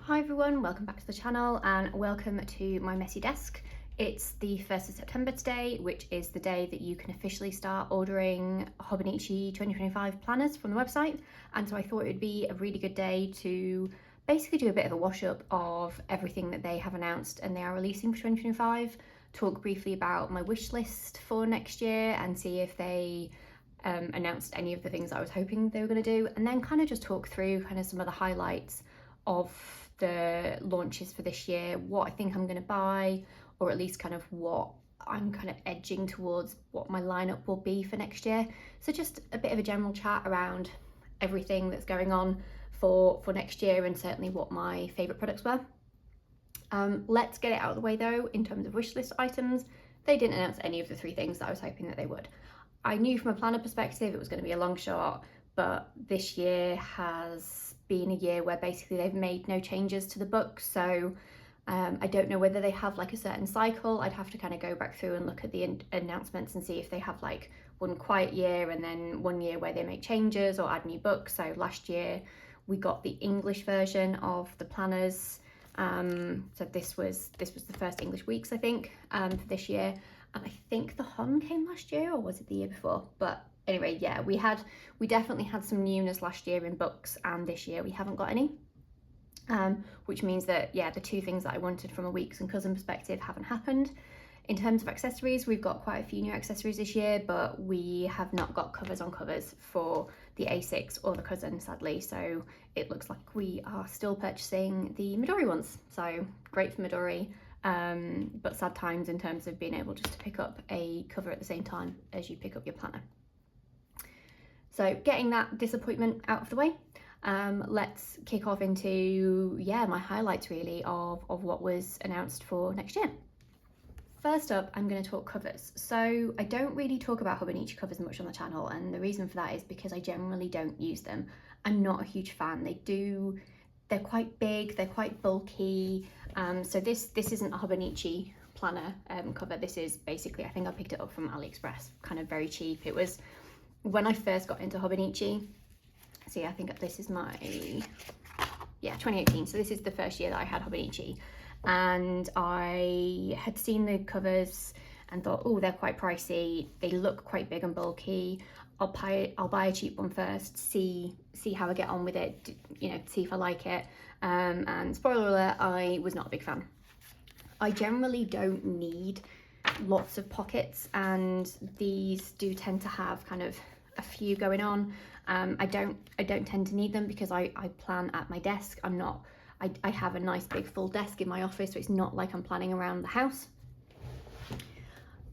Hi everyone, welcome back to the channel and welcome to my messy desk. It's the 1st of September today, which is the day that you can officially start ordering Hobonichi 2025 planners from the website. And so I thought it would be a really good day to basically do a bit of a wash up of everything that they have announced and they are releasing for 2025, talk briefly about my wish list for next year and see if they announced any of the things I was hoping they were going to do, and then kind of just talk through kind of some of the highlights of the launches for this year, what I think I'm going to buy, or at least kind of what I'm kind of edging towards what my lineup will be for next year. So just a bit of a general chat around everything that's going on for next year and certainly what my favourite products were. Let's get it out of the way though. In terms of wish list items, they didn't announce any of the 3 things that I was hoping that they would. I knew from a planner perspective it was going to be a long shot, but this year has been a year where basically they've made no changes to the book, so I don't know whether they have like a certain cycle. I'd have to kind of go back through and look at the announcements and see if they have like one quiet year and then one year where they make changes or add new books. So last year we got the English version of the planners, so this was the first English weeks I think for this year, and I think the Hon came last year, or was it the year before? But anyway, yeah, we definitely had some newness last year in books, and this year we haven't got any, which means that, yeah, the 2 things that I wanted from a Weeks and Cousin perspective haven't happened. In terms of accessories, we've got quite a few new accessories this year, but we have not got covers on covers for the A6 or the Cousin, sadly, so it looks like we are still purchasing the Midori ones. So great for Midori, but sad times in terms of being able just to pick up a cover at the same time as you pick up your planner. So getting that disappointment out of the way, let's kick off into, yeah, my highlights really of what was announced for next year. First up, I'm going to talk covers. So I don't really talk about Hobonichi covers much on the channel, and the reason for that is because I generally don't use them. I'm not a huge fan. They're quite big, they're quite bulky. So this isn't a Hobonichi planner cover. This is basically, I think I picked it up from AliExpress, kind of very cheap. It was when I first got into Hobonichi. So yeah, I think this is my, 2018. So this is the first year that I had Hobonichi, and I had seen the covers and thought, oh, they're quite pricey. They look quite big and bulky. I'll buy a cheap one first, see how I get on with it, see if I like it. And spoiler alert, I was not a big fan. I generally don't need lots of pockets, and these do tend to have kind of a few going on. I don't tend to need them because I plan at my desk. I have a nice big full desk in my office, so it's not like I'm planning around the house.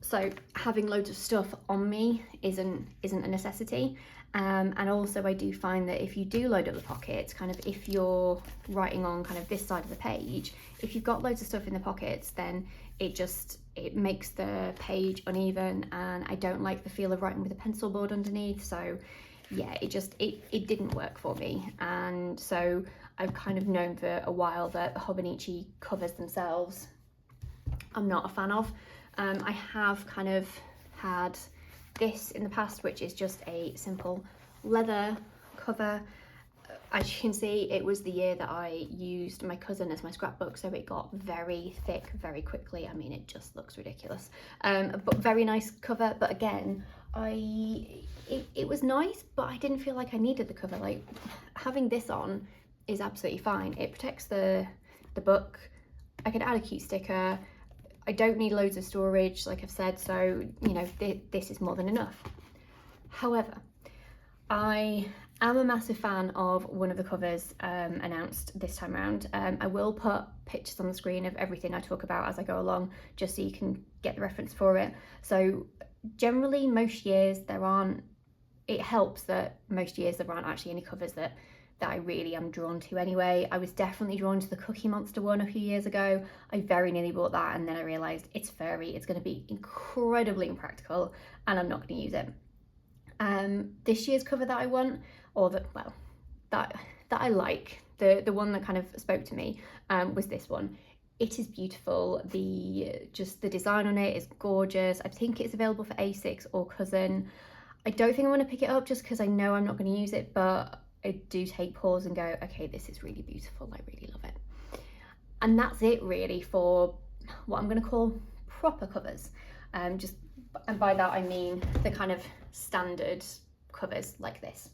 So having loads of stuff on me isn't a necessity. And also I do find that if you do load up the pockets, kind of if you're writing on kind of this side of the page, if you've got loads of stuff in the pockets, then it makes the page uneven, and I don't like the feel of writing with a pencil board underneath. So yeah, it didn't work for me. And so I've kind of known for a while that the Hobonichi covers themselves I'm not a fan of. I have kind of had this in the past, which is just a simple leather cover. As you can see, it was the year that I used my Cousin as my scrapbook, so it got very thick very quickly. I mean, it just looks ridiculous, but very nice cover. But again, it was nice, but I didn't feel like I needed the cover. Like, having this on is absolutely fine. It protects the book. I could add a cute sticker. I don't need loads of storage, like I've said, so, this is more than enough. However, I am a massive fan of one of the covers announced this time around. I will put pictures on the screen of everything I talk about as I go along, just so you can get the reference for it. So generally, most years it helps that most years there aren't actually any covers that I really am drawn to anyway. I was definitely drawn to the Cookie Monster one a few years ago. I very nearly bought that, and then I realised it's furry, it's going to be incredibly impractical, and I'm not going to use it. This year's cover that I want, or that I like, the one that kind of spoke to me, was this one. It is beautiful. The design on it is gorgeous. I think it's available for A6 or Cousin. I don't think I want to pick it up just because I know I'm not going to use it, but I do take pause and go, okay, this is really beautiful. I really love it. And that's it really for what I'm going to call proper covers. And by that I mean the kind of standard covers like this.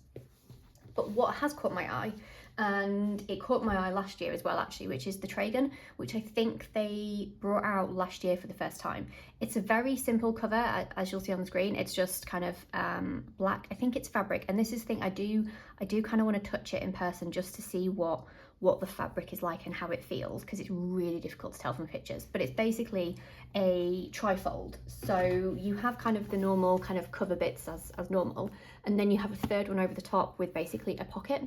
But what has caught my eye, and it caught my eye last year as well actually, which is the Tragan, which I think they brought out last year for the first time. It's a very simple cover, as you'll see on the screen. It's just kind of black. I think it's fabric, and this is the thing, I do kind of want to touch it in person just to see what the fabric is like and how it feels, because it's really difficult to tell from pictures. But it's basically a trifold, so you have kind of the normal kind of cover bits as normal, and then you have a third one over the top with basically a pocket.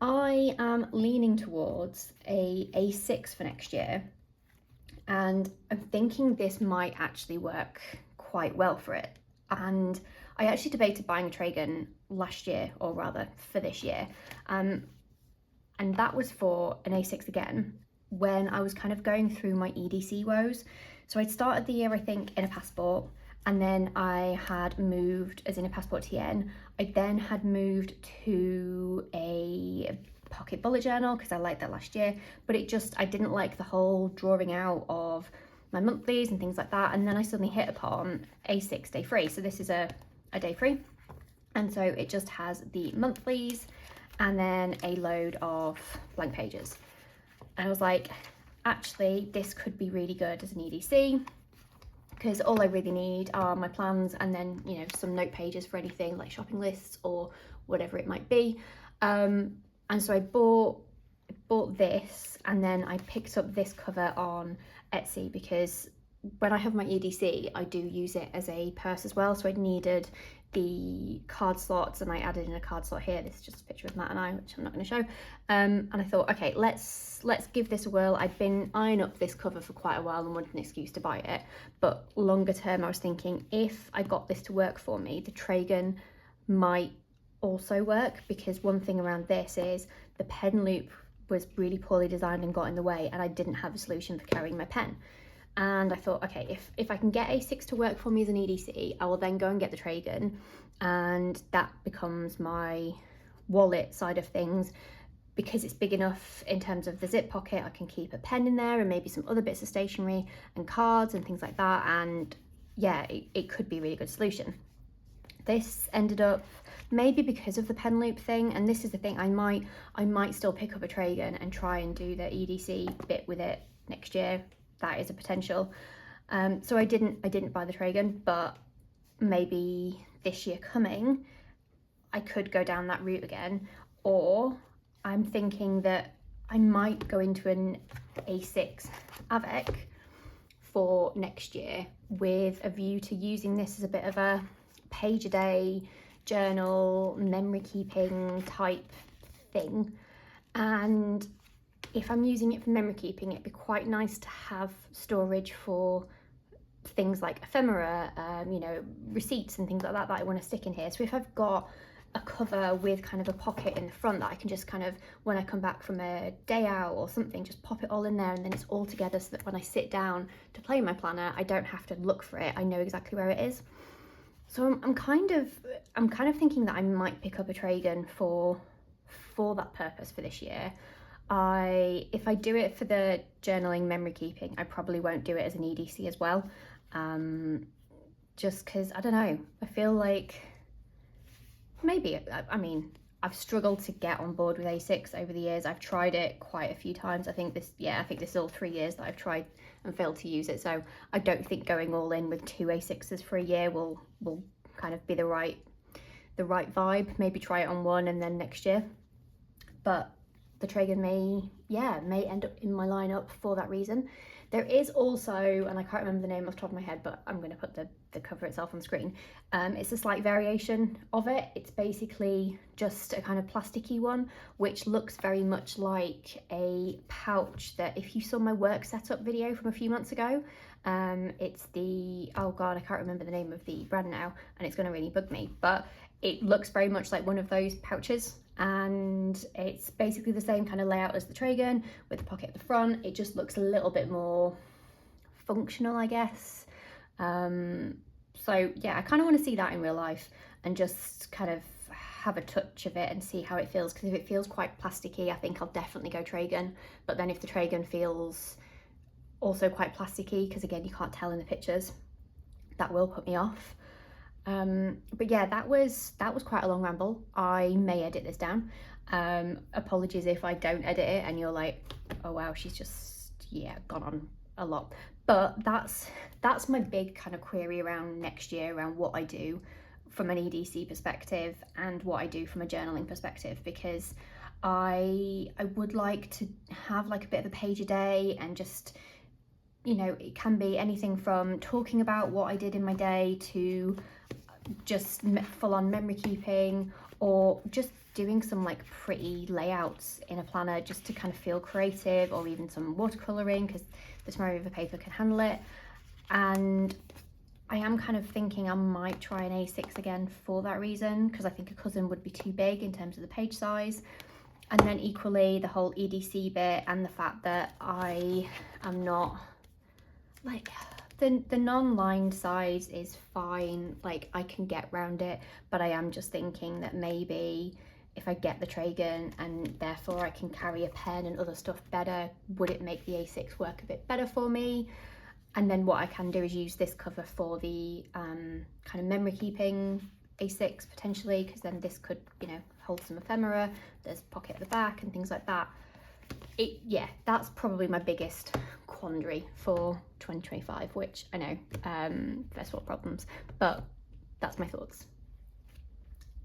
I am leaning towards a A6 for next year, and I'm thinking this might actually work quite well for it. And I actually debated buying a Tragan last year, or rather for this year, and that was for an A6 again, when I was kind of going through my EDC woes. So I'd started the year, I think, in a Passport, and then I had moved, as in a Passport TN, I then had moved to a pocket bullet journal because I liked that last year, but I didn't like the whole drawing out of my monthlies and things like that. And then I suddenly hit upon A6 day free. So this is a day free. And so it just has the monthlies and then a load of blank pages. And I was like, actually, this could be really good as an EDC, because all I really need are my plans and then, you know, some note pages for anything like shopping lists or whatever it might be. And so I bought this, and then I picked up this cover on Etsy, because when I have my EDC, I do use it as a purse as well. So I needed the card slots, and I added in a card slot here. This is just a picture of Matt and I, which I'm not going to show. And I thought, okay, let's give this a whirl. I'd been eyeing up this cover for quite a while and wanted an excuse to buy it. But longer term, I was thinking, if I got this to work for me, the Tragan might also work, because one thing around this is the pen loop was really poorly designed and got in the way, and I didn't have a solution for carrying my pen. And I thought, okay, if I can get A6 to work for me as an EDC, I will then go and get the Tragan, and that becomes my wallet side of things, because it's big enough in terms of the zip pocket. I can keep a pen in there and maybe some other bits of stationery and cards and things like that, and yeah, it could be a really good solution. This ended up, maybe because of the pen loop thing, and this is the thing, I might still pick up a Tragan and try and do the EDC bit with it next year. That is a potential. So I didn't buy the Tragan, but maybe this year coming I could go down that route again. Or I'm thinking that I might go into an A6 avec for next year, with a view to using this as a bit of a page a day journal, memory keeping type thing. And if I'm using it for memory keeping, it'd be quite nice to have storage for things like ephemera, you know, receipts and things like that I want to stick in here. So if I've got a cover with kind of a pocket in the front that I can just kind of, when I come back from a day out or something, just pop it all in there, and then it's all together, so that when I sit down to play my planner, I don't have to look for it. I know exactly where it is. So I'm kind of thinking that I might pick up a Tragan for that purpose for this year. If I do it for the journaling memory keeping, I probably won't do it as an EDC as well. Just because, I don't know, I feel like maybe, I mean, I've struggled to get on board with A6 over the years. I've tried it quite a few times. I think this is all 3 years that I've tried and failed to use it. So I don't think going all in with 2 A6s for a year will kind of be the right vibe. Maybe try it on one and then next year. But the Tragan may end up in my lineup for that reason. There is also, and I can't remember the name off the top of my head, but I'm going to put the cover itself on screen. It's a slight variation of it. It's basically just a kind of plasticky one, which looks very much like a pouch that, if you saw my work setup video from a few months ago, it's the, oh God, I can't remember the name of the brand now, and it's going to really bug me, but it looks very much like one of those pouches. And it's basically the same kind of layout as the Tragan, with the pocket at the front. It just looks a little bit more functional, I guess. So yeah, I kind of want to see that in real life and just kind of have a touch of it and see how it feels, because if it feels quite plasticky, I think I'll definitely go Tragan. But then if the Tragan feels also quite plasticky, because again you can't tell in the pictures, that will put me off. But yeah, that was quite a long ramble. I may edit this down. Apologies if I don't edit it and you're like, oh wow, she's just, yeah, gone on a lot. But that's my big kind of query around next year, around what I do from an EDC perspective and what I do from a journaling perspective, because I would like to have like a bit of a page a day, and just, you know, it can be anything from talking about what I did in my day to just full-on memory keeping, or just doing some like pretty layouts in a planner just to kind of feel creative, or even some watercoloring because the Tomorrow River paper can handle it. And I am kind of thinking I might try an A6 again for that reason, because I think a cousin would be too big in terms of the page size. And then equally the whole EDC bit, and the fact that I am not like, the non-lined size is fine, like I can get around it, but I am just thinking that maybe if I get the Tragan and therefore I can carry a pen and other stuff better, would it make the A6 work a bit better for me? And then what I can do is use this cover for the kind of memory keeping A6 potentially, because then this could, you know, hold some ephemera, there's a pocket at the back and things like that. Yeah, that's probably my biggest quandary for 2025, which I know, first world problems, but that's my thoughts.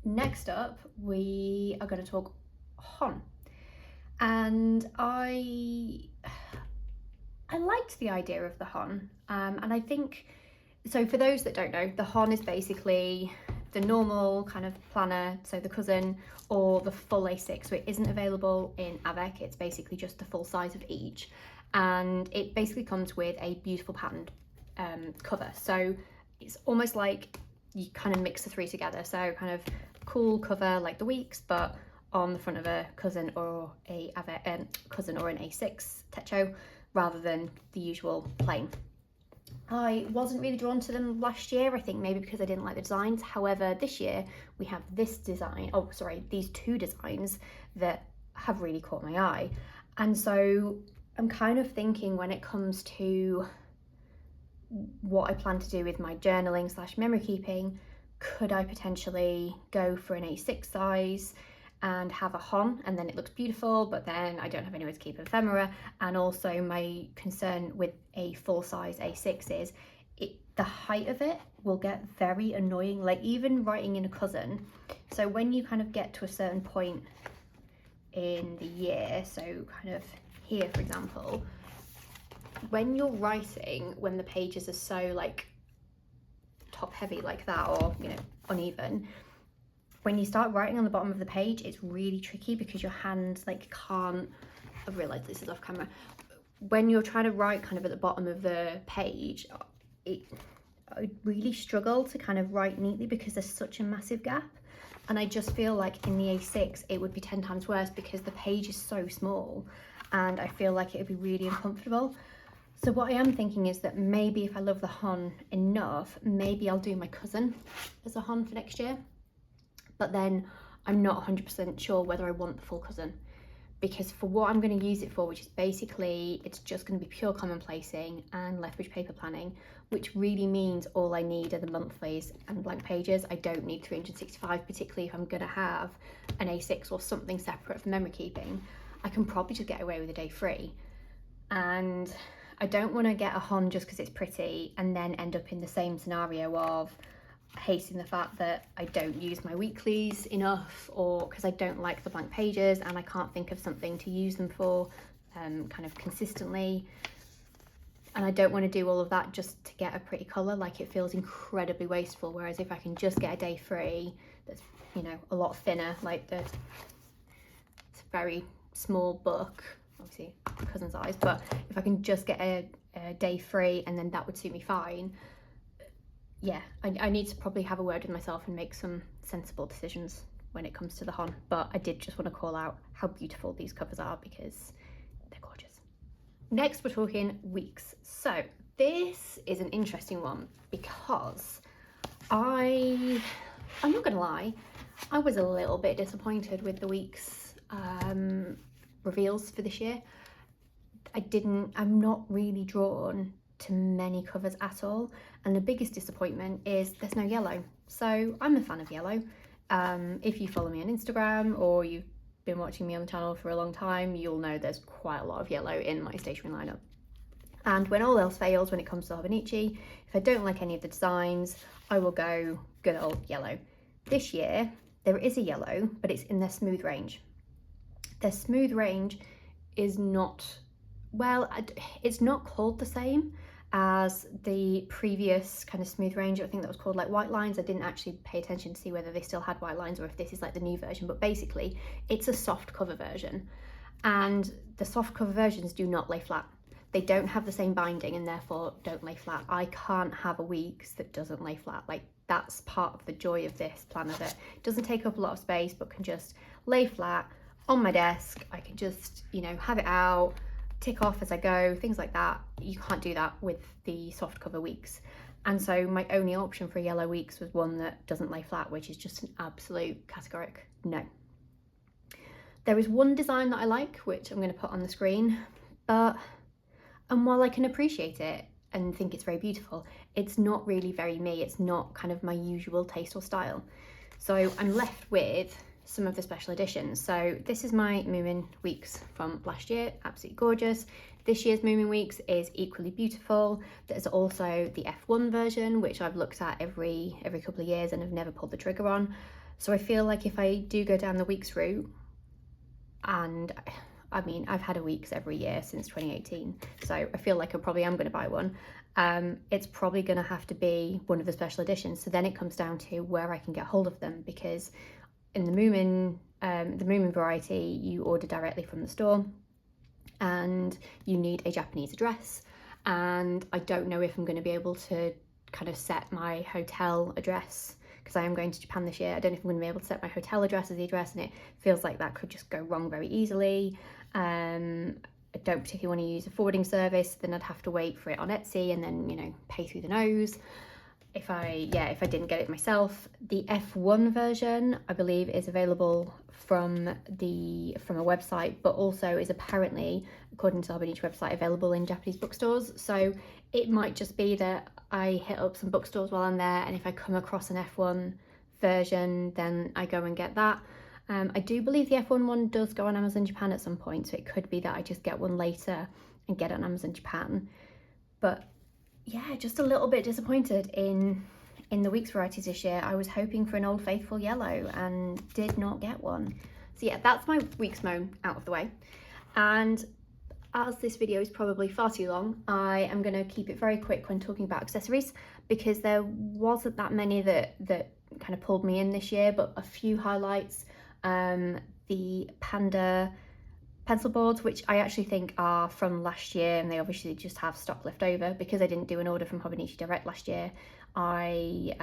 Next up, we are going to talk Hon, and I liked the idea of the Hon, and I think, so for those that don't know, the Hon is basically the normal kind of planner, so the cousin, or the full A6, so it isn't available in Avec, it's basically just the full size of each, and it basically comes with a beautiful patterned cover, so it's almost like you kind of mix the three together, so kind of cool cover like the Weeks, but on the front of a cousin or a cousin or an A6 Techo, rather than the usual plain. I wasn't really drawn to them last year, I think maybe because I didn't like the designs. However, this year we have this design, oh sorry, these two designs that have really caught my eye. And so I'm kind of thinking, when it comes to what I plan to do with my journaling / memory keeping, could I potentially go for an A6 size and have a Hon, and then it looks beautiful, but then I don't have anywhere to keep ephemera. And also my concern with a full size A6 is the height of it will get very annoying, like even writing in a cousin. So when you kind of get to a certain point in the year, so kind of here for example, when you're writing, when the pages are so like top heavy like that, or you know, uneven, when you start writing on the bottom of the page, it's really tricky because your hands like can't, I've realised this is off camera, when you're trying to write kind of at the bottom of the page, I really struggle to kind of write neatly because there's such a massive gap. And I just feel like in the A6 it would be 10 times worse because the page is so small, and I feel like it would be really uncomfortable. So what I am thinking is that maybe if I love the Hon enough, maybe I'll do my cousin as a Hon for next year. But then I'm not 100% sure whether I want the full cousin, because for what I'm going to use it for, which is basically, it's just going to be pure commonplacing and Lethbridge paper planning, which really means all I need are the monthlies and blank pages. I don't need 365, particularly if I'm going to have an A6 or something separate for memory keeping. I can probably just get away with a day free. And I don't want to get a Hon just because it's pretty and then end up in the same scenario of hating the fact that I don't use my weeklies enough, or because I don't like the blank pages and I can't think of something to use them for kind of consistently. And I don't want to do all of that just to get a pretty colour. Like, it feels incredibly wasteful, whereas if I can just get a day free that's, you know, a lot thinner, like it's a very small book, obviously cousin size, but if I can just get a day free and then that would suit me fine. Yeah, I need to probably have a word with myself and make some sensible decisions when it comes to the Hon, but I did just want to call out how beautiful these covers are because they're gorgeous. Next we're talking Weeks. So this is an interesting one because I'm not gonna lie, I was a little bit disappointed with the week's reveals for this year. I'm not really drawn to many covers at all, and the biggest disappointment is there's no yellow. So I'm a fan of yellow. If you follow me on Instagram or you've been watching me on the channel for a long time, you'll know there's quite a lot of yellow in my stationery lineup. And when all else fails, when it comes to Hobonichi, if I don't like any of the designs, I will go good old yellow. This year, there is a yellow, but it's in their smooth range. Their smooth range is not, well, it's not called the same as the previous kind of smooth range. I think that was called like white lines. I didn't actually pay attention to see whether they still had white lines or if this is like the new version, but basically it's a soft cover version, and the soft cover versions do not lay flat. They don't have the same binding and therefore don't lay flat. I can't have a weeks that doesn't lay flat. Like, that's part of the joy of this planner, that it doesn't take up a lot of space but can just lay flat on my desk. I can just, you know, have it out, tick off as I go, things like that. You can't do that with the soft cover weeks. And so my only option for yellow weeks was one that doesn't lay flat, which is just an absolute categoric no. There is one design that I like, which I'm going to put on the screen, and while I can appreciate it and think it's very beautiful, it's not really very me. It's not kind of my usual taste or style. So I'm left with some of the special editions. So this is my Moomin Weeks from last year, absolutely gorgeous. This year's Moomin Weeks is equally beautiful. There's also the F1 version, which I've looked at every couple of years and have never pulled the trigger on. So I feel like if I do go down the Weeks route, and I mean, I've had a Weeks every year since 2018, so I feel like I probably am going to buy one. It's probably going to have to be one of the special editions. So then it comes down to where I can get hold of them, because in the Moomin variety, you order directly from the store and you need a Japanese address. And I don't know if I'm going to be able to kind of set my hotel address, because I am going to Japan this year. I don't know if I'm going to be able to set my hotel address as the address, and it feels like that could just go wrong very easily. I don't particularly want to use a forwarding service, then I'd have to wait for it on Etsy and then, you know, pay through the nose if I didn't get it myself. The F1 version, I believe, is available from a website, but also is apparently, according to the Hobonichi website, available in Japanese bookstores. So it might just be that I hit up some bookstores while I'm there, and if I come across an F1 version, then I go and get that. I do believe the F1 one does go on Amazon Japan at some point, so it could be that I just get one later and get it on Amazon Japan. But yeah, just a little bit disappointed in the Weeks varieties this year. I was hoping for an Old Faithful yellow and did not get one. So yeah, that's my Weeks moan out of the way. And as this video is probably far too long, I am going to keep it very quick when talking about accessories, because there wasn't that many that kind of pulled me in this year, but a few highlights. The Panda pencil boards, which I actually think are from last year, and they obviously just have stock left over because I didn't do an order from Hobonichi Direct last year. I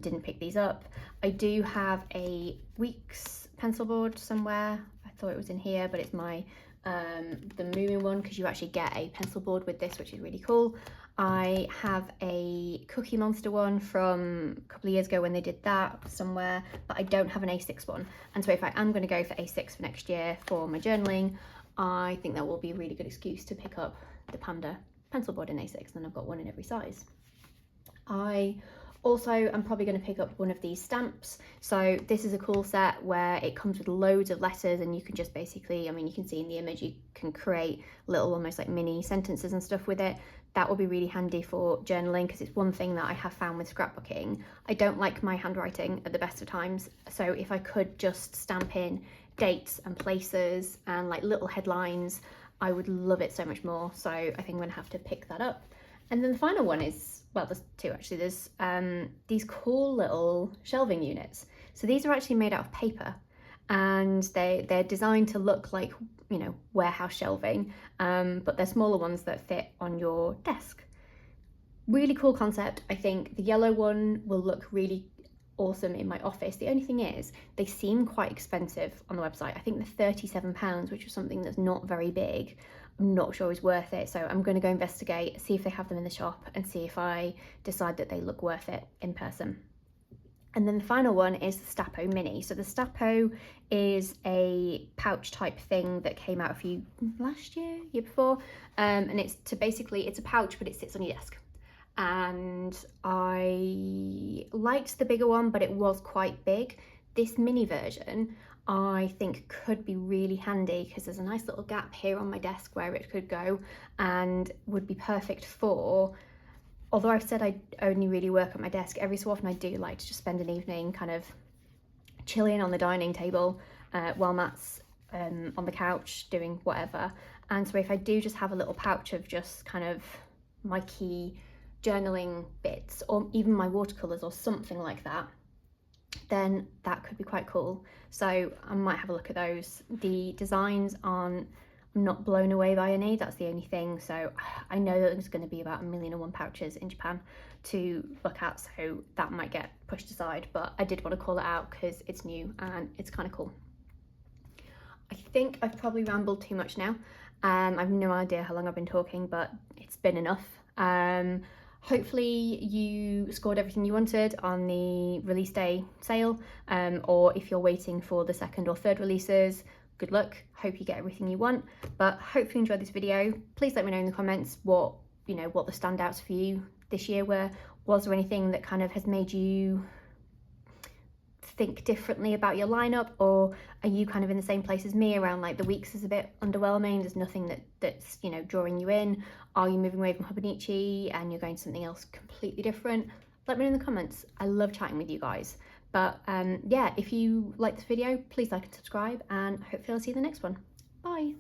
didn't pick these up. I do have a Weeks pencil board somewhere. I thought it was in here, but it's my the Moomin one, because you actually get a pencil board with this, which is really cool. I have a Cookie Monster one from a couple of years ago when they did that somewhere, but I don't have an A6 one. And so if I am going to go for A6 for next year for my journaling, I think that will be a really good excuse to pick up the Panda pencil board in A6, and then I've got one in every size. I also am probably going to pick up one of these stamps. So this is a cool set where it comes with loads of letters, and you can just basically, I mean, you can see in the image, you can create little almost like mini sentences and stuff with it. That will be really handy for journaling, because it's one thing that I have found with scrapbooking. I don't like my handwriting at the best of times. So if I could just stamp in dates and places and like little headlines, I would love it so much more. So I think I'm going to have to pick that up. And then the final one is, well, there's two actually. There's these cool little shelving units. So these are actually made out of paper, and they're designed to look like, you know, warehouse shelving, but they're smaller ones that fit on your desk. Really cool concept. I think the yellow one will look really awesome in my office. The only thing is, they seem quite expensive on the website. I think they're £37, which is something that's not very big. I'm not sure is worth it, so I'm going to go investigate, see if they have them in the shop, and see if I decide that they look worth it in person. And then the final one is the Stapo Mini. So the Stapo is a pouch type thing that came out last year before. And it's a pouch, but it sits on your desk. And I liked the bigger one, but it was quite big. This mini version, I think could be really handy because there's a nice little gap here on my desk where it could go, and would be perfect for, although I've said I only really work at my desk, every so often I do like to just spend an evening kind of chilling on the dining table while Matt's on the couch doing whatever. And so if I do just have a little pouch of just kind of my key journaling bits, or even my watercolors or something like that, then that could be quite cool. So I might have a look at those. The designs aren't, I'm not blown away by any, that's the only thing. So I know that there's going to be about 1,000,001 pouches in Japan to look at, so that might get pushed aside, but I did want to call it out because it's new and it's kind of cool. I think I've probably rambled too much now. I've no idea how long I've been talking, but it's been enough. Hopefully you scored everything you wanted on the release day sale, or if you're waiting for the second or third releases, good luck. Hope you get everything you want, but hopefully you enjoyed this video. Please let me know in the comments what the standouts for you this year were. Was there anything that kind of has made you think differently about your lineup, or are you kind of in the same place as me around like the weeks is a bit underwhelming, there's nothing that's drawing you in? Are you moving away from Hobonichi and you're going to something else completely different? Let me know in the comments. I love chatting with you guys. But yeah, if you like this video, please like and subscribe, and hopefully I'll see you in the next one. Bye.